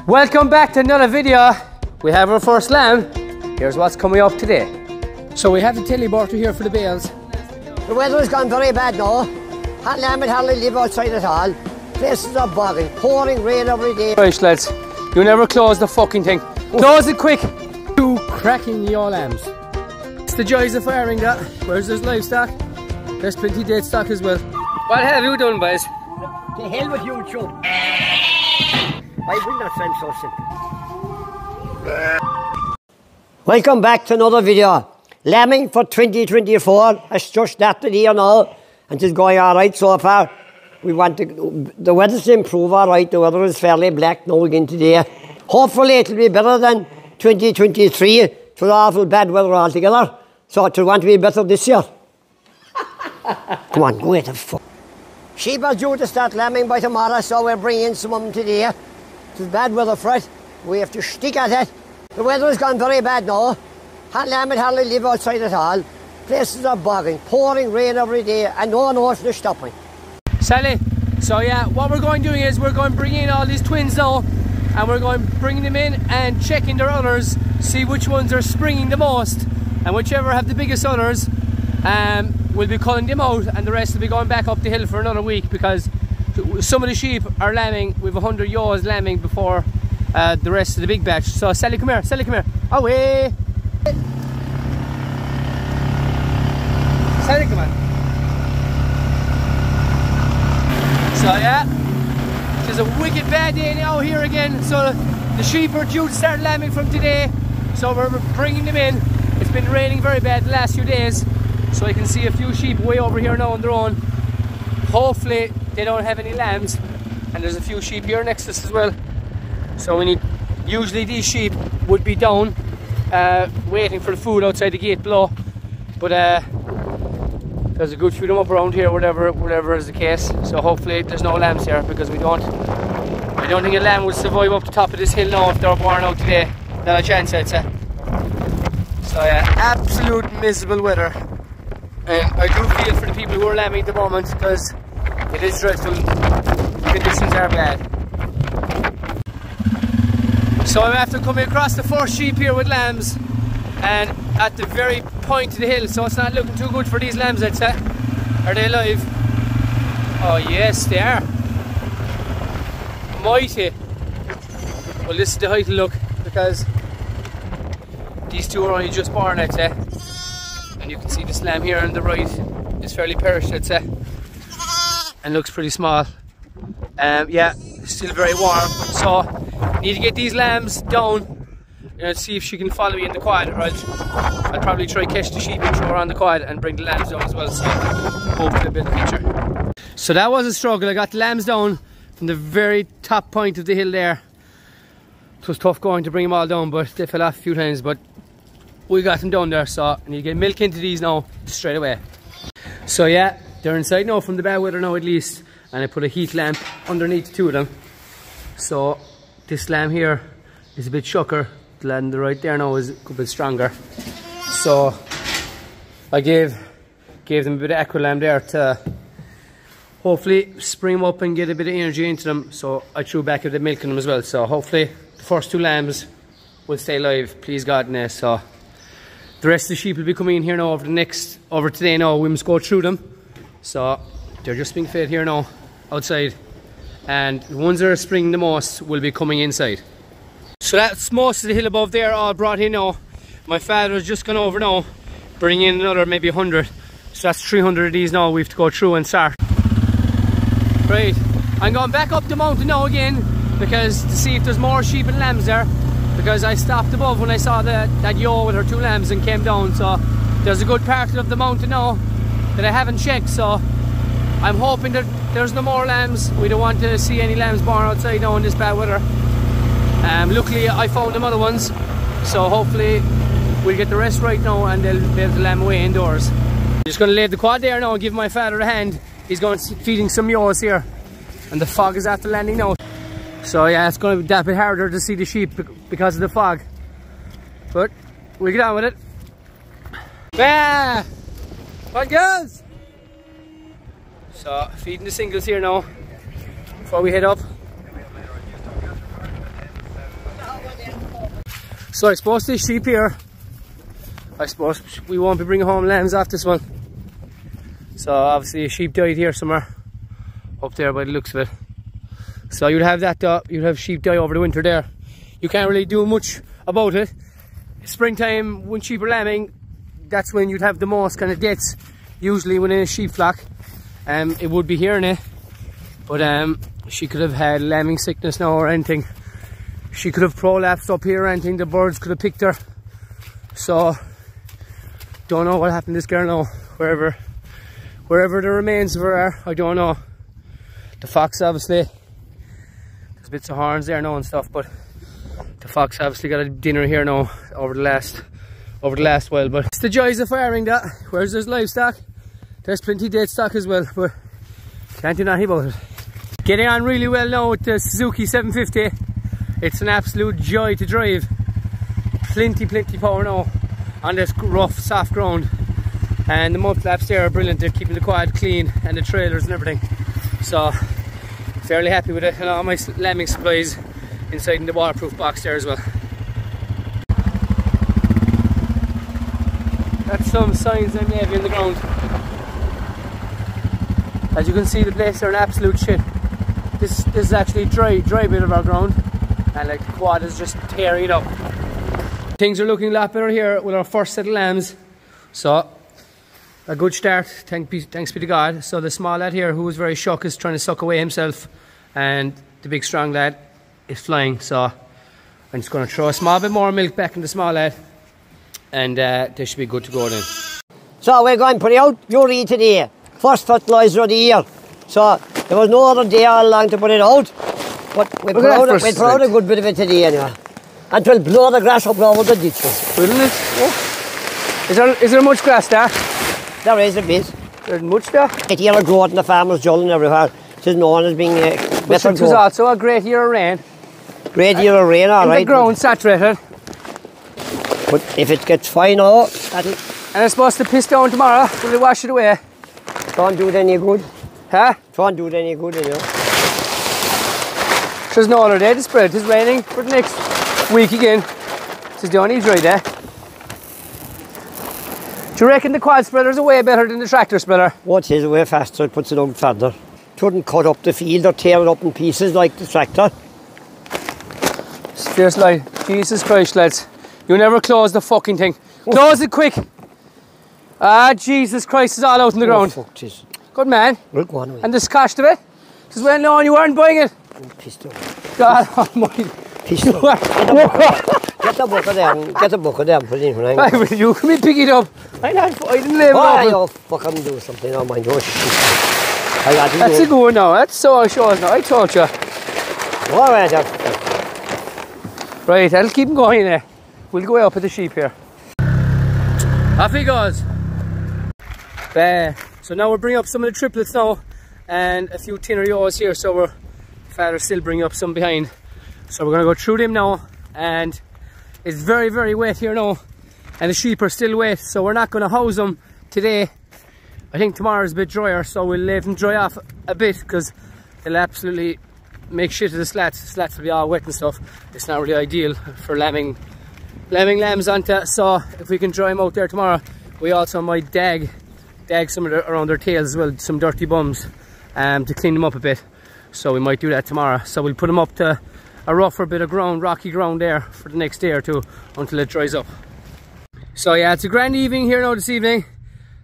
Welcome back to another video. We have our first lamb. Here's what's coming up today. So we have the telly barter here for the bales. The weather has gone very bad now. Hot lamb and hardly live outside at all. Places are bogging, pouring rain every day. Right lads, you never close the fucking thing. Close it quick. Two cracking yaw lambs. It's the joys of firing that. Where's there's livestock? There's plenty dead stock as well. What have you done, boys? To hell with you, Joe. I will not sound so simple. Welcome back to another video. Lambing for 2024. It's just after the year now, and it's going alright so far. We want the weather to improve alright. The weather is fairly black now again today. Hopefully it'll be better than 2023. It was awful bad weather altogether. So it'll want to be better this year. Come on, go ahead. Sheep are due to start lambing by tomorrow, so we're bringing some of them today. It's bad weather for it. We have to stick at it. The weather has gone very bad now. Hot lamb and hardly live outside at all. Places are bogging, pouring rain every day, and no one knows they're stopping. Sally, so yeah, what we're going doing is we're going to bring in all these twins now, and we're going bringing them in and checking their udders, see which ones are springing the most, and whichever have the biggest udders, we'll be culling them out, and the rest will be going back up the hill for another week, because some of the sheep are lambing. We have 100 ewes lambing before the rest of the big batch. So Sally, come here, Sally, come here. Away! Sally, come on. So yeah, it's a wicked bad day now here again. So the sheep are due to start lambing from today. So we're bringing them in. It's been raining very bad the last few days. So you can see a few sheep way over here now on their own. Hopefully they don't have any lambs. And there's a few sheep here next to us as well. So we need, usually these sheep would be down waiting for the food outside the gate below. But there's a good few of them up around here, whatever is the case. So hopefully there's no lambs here, because I don't think a lamb would survive up the top of this hill now if they're born out today. Not a chance, I'd say. So yeah, absolute miserable weather. And I do feel for the people who are lambing at the moment, because it is dreadful. The conditions are bad. So I'm after coming across the first sheep here with lambs, and at the very point of the hill, so it's not looking too good for these lambs, I'd say. Are they alive? Oh yes, they are. Mighty. Well, this is the height to look, because these two are only just born, I'd say. And you can see this lamb here on the right is fairly perished, I'd say, and looks pretty small. Yeah, still very warm, so need to get these lambs down and see if she can follow me in the quad, or I'll probably try catch the sheep and throw her on the quad and bring the lambs down as well, so hopefully a bit of a picture. So that was a struggle. I got the lambs down from the very top point of the hill there. It was tough going to bring them all down, but they fell off a few times, but we got them down there. So I need to get milk into these now straight away. So yeah, they're inside now from the bad weather now at least, and I put a heat lamp underneath two of them. So this lamb here is a bit shocker. The lamb on the right there now is a bit stronger. So I gave them a bit of Aqualam there to hopefully spring them up and get a bit of energy into them. So I threw back a bit of milk in them as well. So hopefully the first two lambs will stay alive, please God. So the rest of the sheep will be coming in here now over today now. We must go through them. So they're just being fed here now outside, and the ones that are springing the most will be coming inside. So that's most of the hill above there all brought in now. My father has just gone over now, bringing in another maybe 100. So that's 300 of these now we have to go through and start. Right, I'm going back up the mountain now again, because to see if there's more sheep and lambs there, because I stopped above when I saw that ewe with her two lambs and came down. So there's a good part of the mountain now that I haven't checked, so I'm hoping that there's no more lambs. We don't want to see any lambs born outside now in this bad weather. Luckily I found them other ones, so hopefully we'll get the rest right now and they'll be able to lamb away indoors. I'm just going to leave the quad there now and give my father a hand. He's going feeding some ewes here, and the fog is after landing now. So yeah, it's going to be that bit harder to see the sheep because of the fog, but we'll get on with it. Yeah, on girls. So feeding the singles here now before we head up. So I suppose this sheep here, I suppose we won't be bringing home lambs off this one. So obviously a sheep died here somewhere up there by the looks of it. So you'd have that, you'd have sheep die over the winter there. You can't really do much about it. Springtime, when sheep are lambing, that's when you'd have the most kind of deaths, usually within a sheep flock. It would be here now, but she could have had lambing sickness now or anything. She could have prolapsed up here or anything. The birds could have picked her. So don't know what happened to this girl now. Wherever the remains of her are, I don't know. The fox obviously, there's bits of horns there now and stuff, but the fox obviously got a dinner here now over the last while. But it's the joys of farming, that. Whereas there's livestock, there's plenty of dead stock as well, but can't do nothing about it. Getting on really well now with the Suzuki 750. It's an absolute joy to drive. Plenty power now on this rough, soft ground. And the mud flaps there are brilliant. They're keeping the quad clean and the trailers and everything. So, fairly happy with it. And all my lambing supplies inside in the waterproof box there as well. That's some signs I may have in the ground. As you can see, the place are an absolute shit. This is actually dry bit of our ground, and like the quad is just tearing it up. Things are looking a lot better here with our first set of lambs. So a good start, thanks be to God. So the small lad here, who was very shook, is trying to suck away himself, and the big strong lad is flying. So I'm just going to throw a small bit more milk back in the small lad, and they should be good to go then. So we're going to put out urea today. First fertiliser of the year. So there was no other day all along to put it out. But we put out a good bit of it today anyway. And we'll blow the grass up over the ditches. Wouldn't it? Yeah. Is there much grass there? There is a bit. There's much there? It here a growth in the farmer's jowl and everywhere. It is known as being better growth. It was also a great year of rain. Great year of rain, all right. The ground saturated. But if it gets fine now, that'll... And it's supposed to piss down tomorrow. Will it wash it away? Don't do it any good. Huh? Don't do it any good, you know. There's no other day to spread. It's raining for the next week again. This is the only dry day. Do you reckon the quad spreader's way better than the tractor spreader? Oh, it is way faster, it puts it out further. It wouldn't cut up the field or tear it up in pieces like the tractor. Seriously, like, Jesus Christ, lads. You never close the fucking thing. Close it quick. Ah, Jesus Christ, it's all out on the ground. Fuck, geez. Good man. We'll go on with it. And the cost of it? Because well known you weren't buying it. Pissed off. God almighty. Pissed off. Get the bucket down. Get the bucket down. Put it in for now. You can be pick it up. I didn't leave it open. Oh, fucking do something. Oh, my gosh. That's a good one now. That's so sure now. I told you. All right. Right, I'll keep him going there. We'll go up with the sheep here. Off he goes. So now we'll bring up some of the triplets now and a few tinner yos here, so we're father's still bringing up some behind. So we're going to go through them now, and it's very wet here now, and the sheep are still wet, so we're not going to house them today. I think tomorrow's a bit drier, so we'll let them dry off a bit, because they'll absolutely make shit of the slats. The slats will be all wet and stuff. It's not really ideal for lambing lambs onto, so if we can dry them out there tomorrow. We also might dag some of around their tails as well, some dirty bums, to clean them up a bit. So we might do that tomorrow. So we'll put them up to a rougher bit of ground, rocky ground there for the next day or two until it dries up. So yeah, it's a grand evening here now this evening.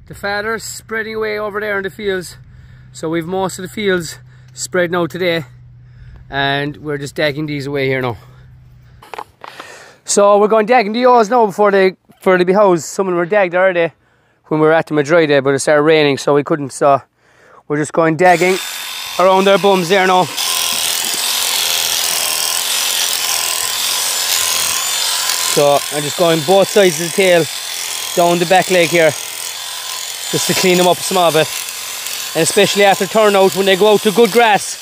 The father's spreading away over there in the fields. So we've most of the fields spread now today, and we're just dagging these away here now. So we're going dagging the yos now before they be housed. Some of them were dagged already when we were at them a dry day, but it started raining, so we couldn't. So we're just going dagging around their bums there now. So I'm just going both sides of the tail down the back leg here, just to clean them up a small bit. And especially after turnout, when they go out to good grass,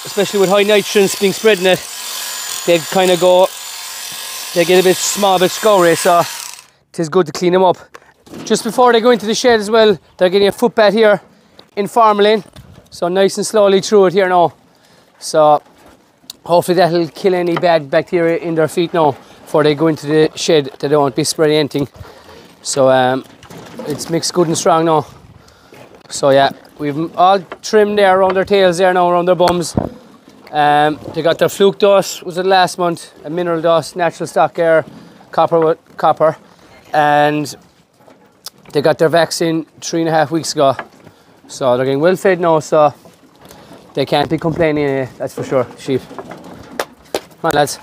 especially with high nitrogens being spread in it, they kind of go, they get a bit small, bit scoury, so it is good to clean them up. Just before they go into the shed as well, they're getting a foot bath here in formalin, so nice and slowly through it here now. So hopefully that'll kill any bad bacteria in their feet now before they go into the shed. They don't be spreading anything. So it's mixed good and strong now. So yeah, we've all trimmed there around their tails there now, around their bums. They got their fluke dose, was it last month, a mineral dose, natural stock air, copper with copper, and they got their vaccine 3.5 weeks ago. So they're getting well fed now, so they can't be complaining, that's for sure, sheep. Come on lads.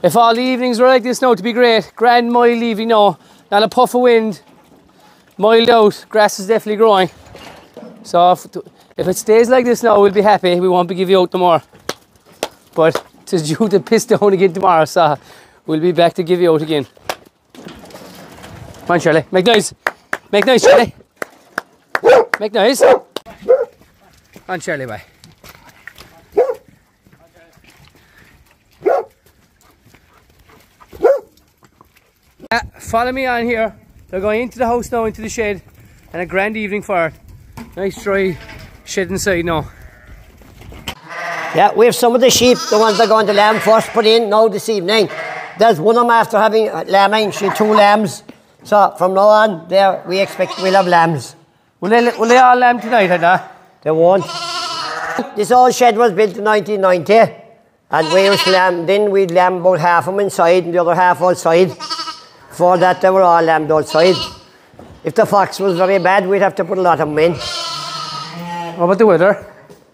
If all the evenings were like this now, to be great. Grand mild evening now, not a puff of wind, mild out, grass is definitely growing. So if it stays like this now, we'll be happy. We won't be giving you out tomorrow. But it is due to piss down again tomorrow, so we'll be back to give you out again. Come on, Shirley, make noise. Make noise, Shirley. Make noise. Come on, Shirley, bye. Follow me on here. They're going into the house now, into the shed, and a grand evening for it. Nice dry shed inside now. Yeah, we have some of the sheep, the ones that are going to lamb first, put in now this evening. There's one of them after having lambing, she had 2 lambs. So from now on, there we expect we'll have lambs. Will they all lamb tonight, They won't. This old shed was built in 1990, and we used to lamb. Then we'd lamb about half of them inside and the other half outside. Before that, they were all lambed outside. If the fox was very bad, we'd have to put a lot of them in. What about the weather?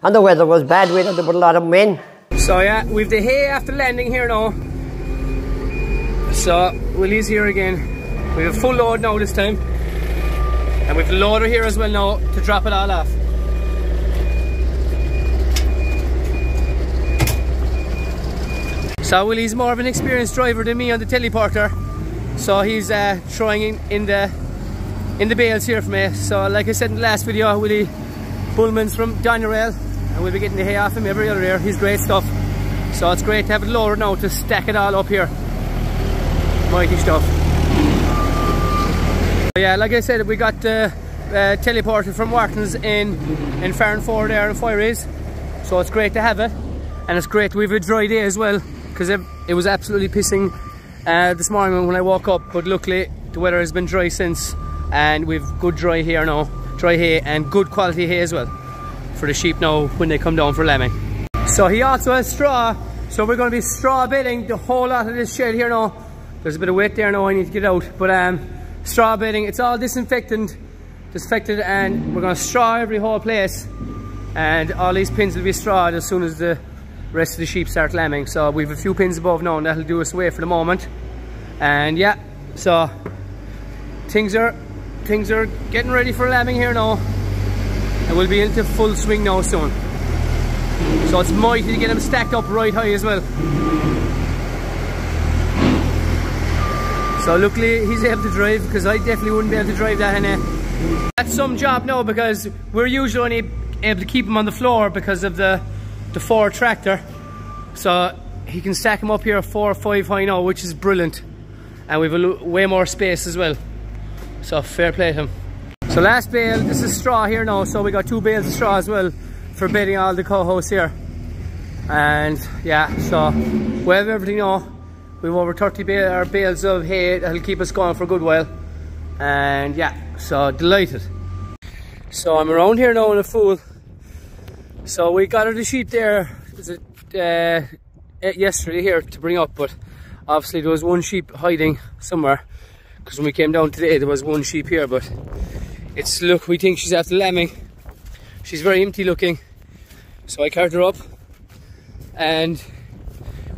And the weather was bad, we'd have to put a lot of them in. So yeah, we've the hay after landing here now. So Willie's here again. We have a full load now this time. And we've the loader here as well now to drop it all off. So Willie's more of an experienced driver than me on the teleporter. So he's throwing in the bales here for me. So like I said in the last video, Willie Bullman's from Donerail, and we'll be getting the hay off him every other year. He's great stuff. So it's great to have it lower now to stack it all up here. Mighty stuff. Yeah, like I said, we got the teleporter from Wharton's in Farranford there in Fireys. So it's great to have it. And it's great we have a dry day as well, because it was absolutely pissing this morning when I woke up, but luckily the weather has been dry since, and we've good dry here now, dry hay and good quality hay as well for the sheep now when they come down for lambing. So he also has straw, so we're going to be straw bedding the whole lot of this shed here now. There's a bit of weight there now I need to get out, but straw bedding, it's all disinfected, and we're going to straw every whole place, and all these pins will be strawed as soon as the rest of the sheep start lambing. So we've a few pins above now, and that'll do us away for the moment. And yeah, so things are getting ready for lambing here now, and we'll be into full swing now soon. So it's mighty to get them stacked up right high as well. So luckily he's able to drive, because I definitely wouldn't be able to drive that. And that's some job now, because we're usually only able to keep him on the floor because of the Ford tractor. So he can stack them up here 4 or 5 high now, which is brilliant, and we've way more space as well. So fair play to him. So last bale, this is straw here now, so we got 2 bales of straw as well for bedding all the cow house here. And yeah, so we have everything now. We've over 30 bales of hay that'll keep us going for a good while. And yeah, so delighted. So I'm around here now in a fool. So we got the sheep there yesterday here to bring up, but obviously there was one sheep hiding somewhere, because when we came down today there was one sheep here, but look, we think she's after lambing. She's very empty looking, so I carried her up, and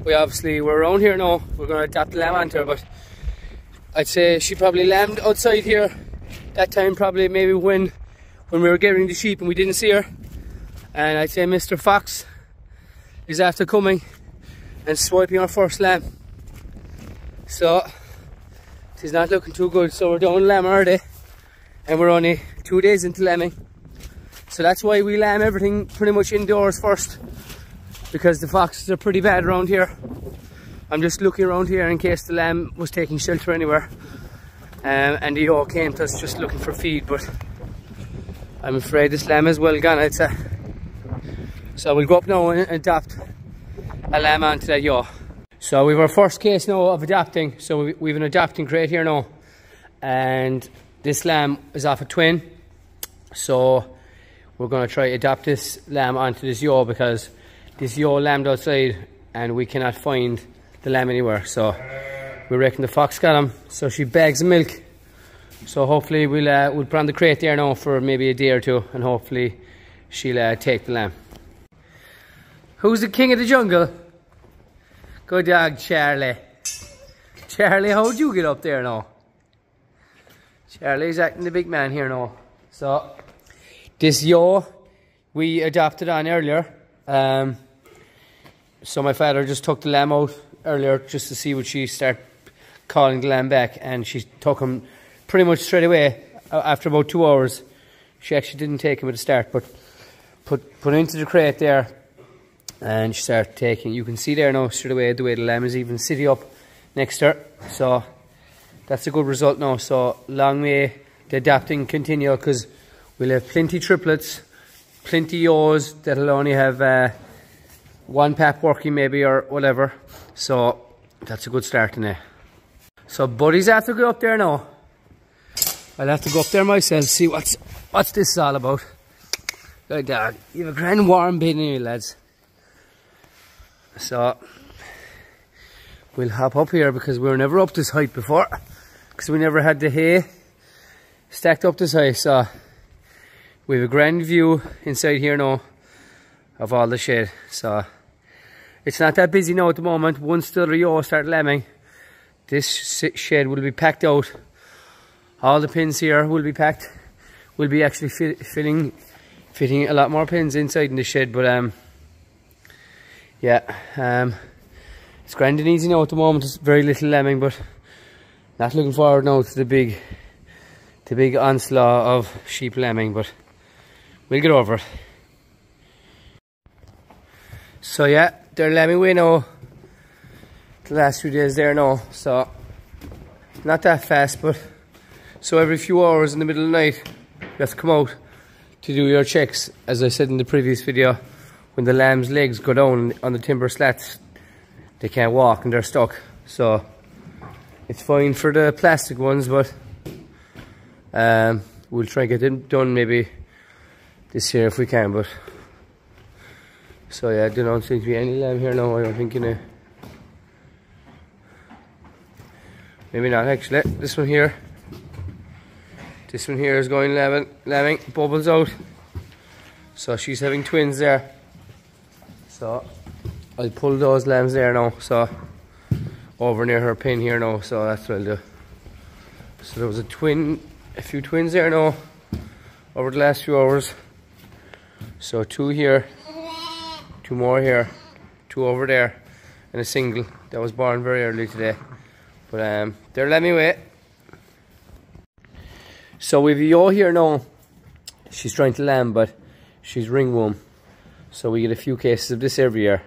we're around here now. We're going to adapt the lamb onto her, but I'd say she probably lambed outside here that time, probably maybe when we were getting the sheep and we didn't see her. And I'd say Mr. Fox is after coming and swiping our first lamb. So it's not looking too good. So we're down lamb already, and we're only 2 days into lambing. So that's why we lamb everything pretty much indoors first, because the foxes are pretty bad around here. I'm just looking around here in case the lamb was taking shelter anywhere, and the yoke came to us just looking for feed, but I'm afraid this lamb is well gone, I'd say. So we'll go up now and adopt a lamb onto that yaw. So we have our first case now of adopting. So we have an adopting crate here now, and this lamb is off a twin. So we're going to try to adopt this lamb onto this ewe, because this ewe lambed outside and we cannot find the lamb anywhere. So we reckon the fox got him. So she begs milk. So hopefully we'll put on the crate there now for maybe a day or two, and hopefully she'll take the lamb. Who's the king of the jungle? Good dog, Charlie. Charlie, how'd you get up there now? Charlie's acting the big man here now. So this ewe we adopted on earlier. So my father just took the lamb out earlier just to see would she start calling the lamb back, and she took him pretty much straight away after about 2 hours. She actually didn't take him at the start, but put him into the crate there, and she started taking. You can see there now straight away the way the lamb is even sitting up next to her. So that's a good result now. So long may the adopting continue, because we'll have plenty triplets, plenty ewes that'll only have one pap working maybe or whatever. So that's a good start in it. So Buddy's have to go up there now. I'll have to go up there myself, see what's this all about. Good dog. You have a grand warm bed in here, lads. So we'll hop up here, because we were never up this height before, because we never had the hay stacked up this high. So we have a grand view inside here now of all the shed. So it's not that busy now at the moment. Once the ewe start lambing, this shed will be packed out. All the pins here will be packed. We'll be actually fitting a lot more pins inside in the shed. But yeah, it's grand and easy now at the moment. There's very little lambing, but not looking forward now to the big onslaught of sheep lambing. But we'll get over it. So yeah, they're lambing away now. The last few days there now, so not that fast, but so every few hours in the middle of the night you have to come out to do your checks. As I said in the previous video, when the lamb's legs go down on the timber slats, they can't walk and they're stuck. So it's fine for the plastic ones, but we'll try and get them done maybe this year if we can. But so yeah, there don't seem to be any lamb here now, I don't think, you know. Maybe not actually. This one here is going lambing. Bubbles out. So she's having twins there. So I'll pull those lambs there now. So over near her pin here now. So that's what I'll do. So there was a few twins there now over the last few hours. So 2 here, 2 more here, 2 over there, and a single that was born very early today. But they're lambing away. So we've a ewe here now. She's trying to lamb, but she's ringworm. So we get a few cases of this every year.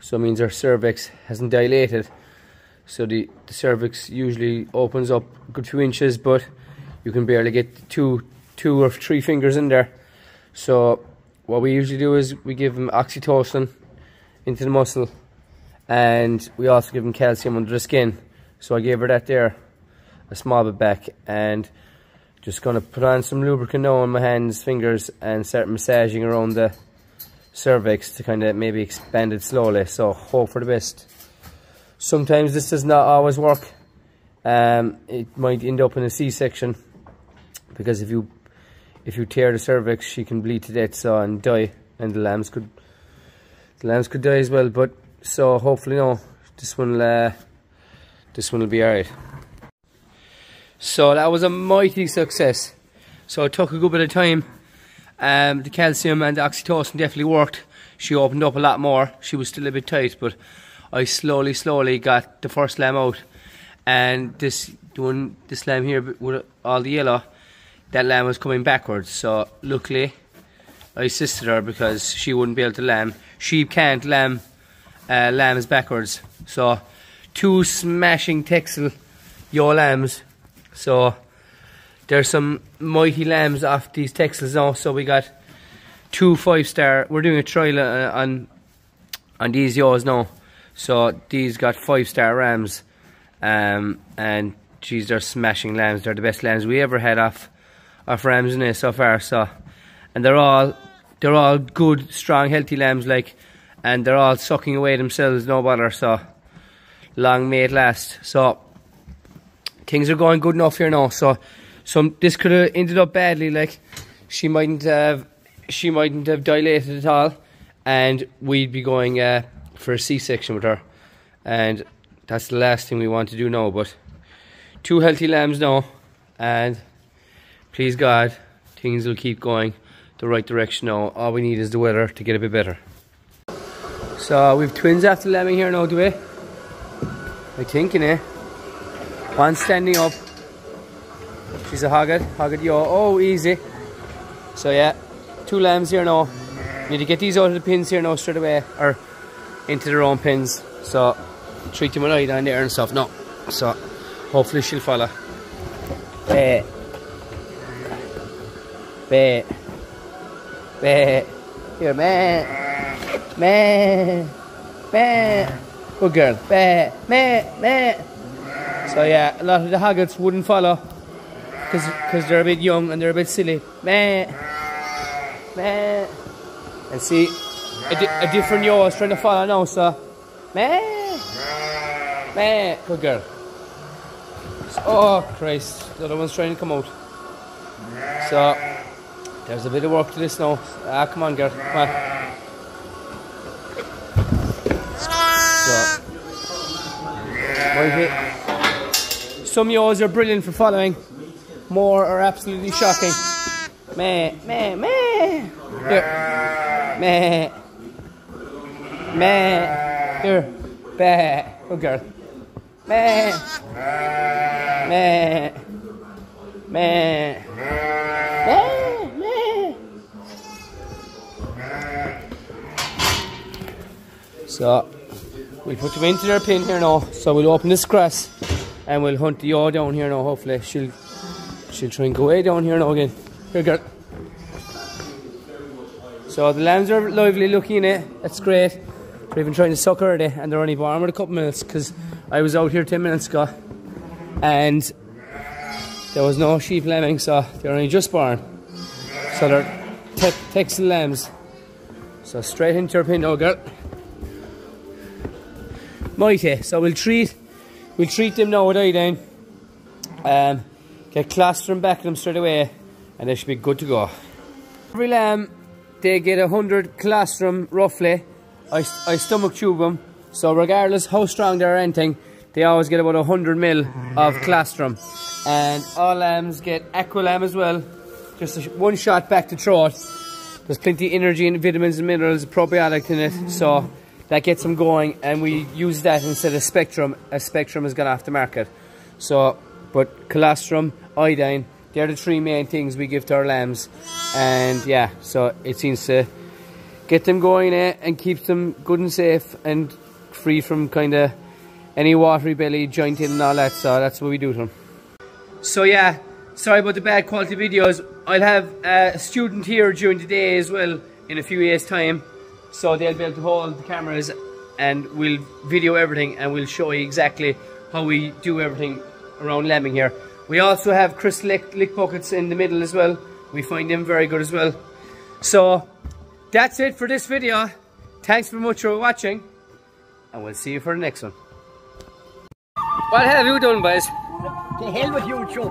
So it means our cervix hasn't dilated. So the cervix usually opens up a good few inches, but you can barely get two or 3 fingers in there. So what we usually do is we give them oxytocin into the muscle, and we also give them calcium under the skin. So I gave her that there, a small bit back, and just gonna put on some lubricant now on my hands, fingers, and start massaging around the cervix to kind of maybe expand it slowly. So hope for the best. Sometimes this does not always work. It might end up in a C-section, because if you tear the cervix, she can bleed to death, so, and die, and the lambs could die as well. But so hopefully no, this one will be alright. So that was a mighty success. So it took a good bit of time. The calcium and the oxytocin definitely worked. She opened up a lot more. She was still a bit tight, but I slowly got the first lamb out. And this lamb here with all the yellow, that lamb was coming backwards. So luckily I assisted her, because she wouldn't be able to lamb. Sheep can't lamb lambs backwards. So 2 smashing Texel ewe lambs. So there's some mighty lambs off these Texels now. So we got 2 5-star. We're doing a trial on these ewes now. So these got 5-star rams, and geez, they're smashing lambs. They're the best lambs we ever had off rams in it so far. So, and they're all good, strong, healthy lambs, like, and they're all sucking away themselves, no bother. So long may it last. So things are going good enough here now. So this could have ended up badly, like she mightn't have dilated at all, and we'd be going for a C-section with her, and that's the last thing we want to do now. But 2 healthy lambs now, and please God, things will keep going the right direction now. All we need is the weather to get a bit better. So we've twins after lambing here now, do we? I think, innit? One standing up. She's a hogged yo. Oh, easy. So yeah, 2 lambs here now. Need to get these out of the pins here now straight away, or into their own pins. So treat them with iodine there and stuff. No, so hopefully she'll follow. Bae, bae, bae. Here, man, man, man. Good girl. Bae, man, man. So yeah, a lot of the hoggets wouldn't follow because they're a bit young and they're a bit silly. Man, man. And see, a different yo is trying to follow now, so man, man. Good girl. Oh Christ, the other one's trying to come out. So there's a bit of work to this now. Ah, come on, girl, come on. So right here. Some yos are brilliant for following. More are absolutely shocking. Meh, meh, meh. Here. Meh. Meh. Here. Bah. Good girl. Meh. Meh. Meh. Meh. Meh. So we'll put them into their pin here now. So we'll open this grass and we'll hunt the yaw down here now. Hopefully she'll try and go way down here now again. Here, girl. So the lambs are lively looking in it. That's great. They're even trying to suck her there, and they're only born with a couple minutes because I was out here 10 minutes ago and there was no sheep lambing, so they're only just born. So they're Texan lambs. So straight into her pin now, girl. Mighty. So we'll treat them now with iodine. Get colostrum back at them straight away, and they should be good to go. Every lamb, they get 100 colostrum roughly. I stomach tube them, so regardless how strong they're or anything, they always get about 100 ml of colostrum. And all lambs get Aqualam as well, just one shot back to throat. There's plenty of energy and vitamins and minerals, probiotics in it, so that gets them going, and we use that instead of Spectrum, as Spectrum has gone off the market. So, but colostrum, iodine, they're the 3 main things we give to our lambs. And yeah, so it seems to get them going and keeps them good and safe and free from kind of any watery belly, jointing and all that. So that's what we do to them. So yeah, sorry about the bad quality videos. I'll have a student here during the day as well in a few days time, so they'll be able to hold the cameras and we'll video everything and we'll show you exactly how we do everything around lambing here. We also have crystal lick buckets in the middle as well. We find them very good as well. So that's it for this video. Thanks very much for watching, and we'll see you for the next one. What have you done, boys? The hell with you, Joe.